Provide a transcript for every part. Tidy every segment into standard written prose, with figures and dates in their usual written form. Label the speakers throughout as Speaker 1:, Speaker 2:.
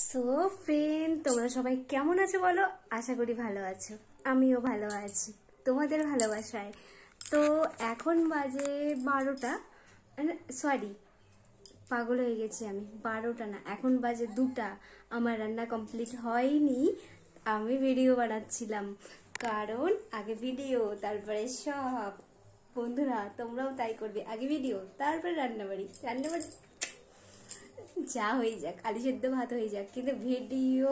Speaker 1: So friend, তোমরা সবাই কেমন আছো বলো? আশা করি ভালো আছো, আমিও ভালো আছি তোমাদের ভালোবাসায়। তো এখন বাজে 12টা, সরি পাগল হয়ে গেছি আমি, 12টা না, এখন বাজে 2টা। আমার রান্না কমপ্লিট হয়নি, আমি ভিডিও বানাচ্ছিলাম। কারণ আগে ভিডিও তারপরে সব। বন্ধুরা তোমরাও তাই করবে, আগে ভিডিও তারপরে রান্নাবাড়ি। যা হয়ে যাক, আলু সেদ্ধ ভাত হয়ে যাক, কিন্তু ভিডিও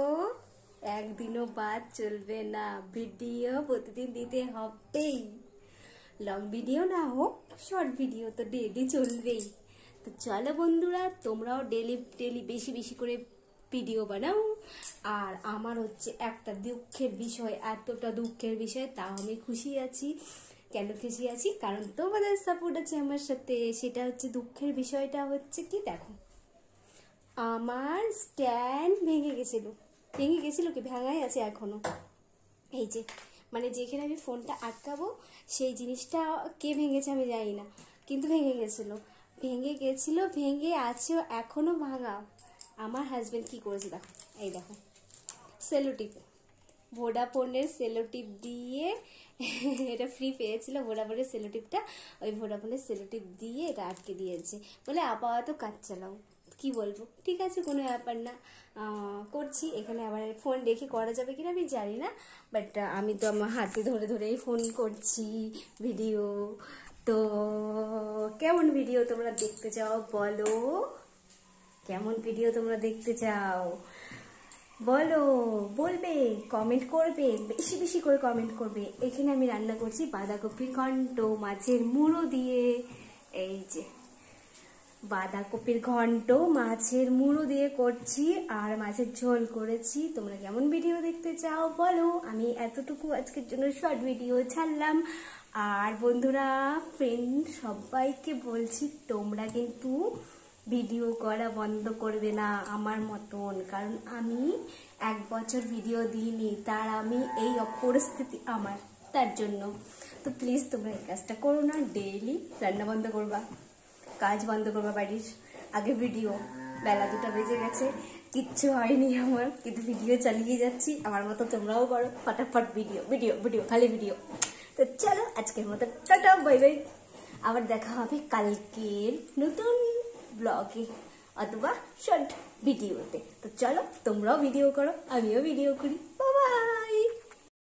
Speaker 1: একদিনও বাদ চলবে না। ভিডিও প্রতিদিন দিতে হবেই, লং ভিডিও না হোক শর্ট ভিডিও তো ডেলি চলবেই। তো চলো বন্ধুরা, তোমরাও ডেলি ডেলি বেশি বেশি করে ভিডিও বানাও। আর আমার হচ্ছে একটা দুঃখের বিষয়, এতটা দুঃখের বিষয়, তাও আমি খুশি আছি। কেন খুশি আছি? কারণ তোমাদের সাপোর্ট আছে আমার সাথে। সেটা হচ্ছে, দুঃখের বিষয়টা হচ্ছে কি, দেখো আমার স্ট্যান্ড ভেঙে গেছিল কি, ভাঙাই আছে এখনো। এই যে মানে যেখানে আমি ফোনটা আটকাবো, সেই জিনিসটা কে ভেঙেছে আমি জানি না, কিন্তু ভেঙে গেছিল, ভেঙে আছে এখনো ভাঙা। আমার হাজবেন্ড কি করেছে দেখো, এই দেখো সেলোটিপ, ভোডাফোনের সেলোটিপ দিয়ে এটা ফ্রি পেয়েছিল ভোডাফোনের সেলোটিপটা, ওই ভোডাফোনের সেলোটিপ দিয়ে এটা আটকে দিয়েছে, বলে আপাতত কাজ চালাও। কি বলবো, ঠিক আছে কোনো ব্যাপার না, করছি। এখানে আবার ফোন রেখে করা যাবে কিনা আমি জানি না, বাট আমি তো আমার হাতে ধরে ধরেই ফোন করছি ভিডিও। তো কেমন ভিডিও তোমরা দেখতে চাও বলো, কেমন ভিডিও তোমরা দেখতে চাও বলো, বলবে, কমেন্ট করবে, বেশি বেশি করে কমেন্ট করবে। এখানে আমি রান্না করছি বাঁধাকপির ঘন্ট মাছের মুড়ো দিয়ে। এই যে বাঁধাকপির ঘন্ট মাছের মুড়ো দিয়ে করছি, আর মাছের ঝোল করেছি। তোমরা কেমন ভিডিও দেখতে চাও বলো। আমি এতটুকু আজকের জন্য শর্ট ভিডিও ছাড়লাম। আর বন্ধুরা, ফ্রেন্ড সবাইকে বলছি, তোমরা কিন্তু ভিডিও করা বন্ধ করবে না আমার মতন। কারণ আমি 1 বছর ভিডিও দিইনি, তার আমি এই পরিস্থিতি আমার, তার জন্য। তো প্লিজ তোমরা এই কাজটা করো না, ডেইলি রান্না বন্ধ করবা, কাজ বন্ধ করবা বাড়ির। আগে ভিডিও, বেলা 2টা বেজে গেছে, কিচ্ছু হয়নি আমার, কিন্তু ভিডিও চালিয়ে যাচ্ছি। আমার মতো তোমরাও করো, ফটাফট ভিডিও ভিডিও ভিডিও, খালি ভিডিও। তো চলো আজকের মতো টাটা, বাই বাই। আবার দেখা হবে কালকের নতুন ব্লগে অথবা শর্ট ভিডিওতে। তো চলো তোমরাও ভিডিও করো, আমিও ভিডিও করি।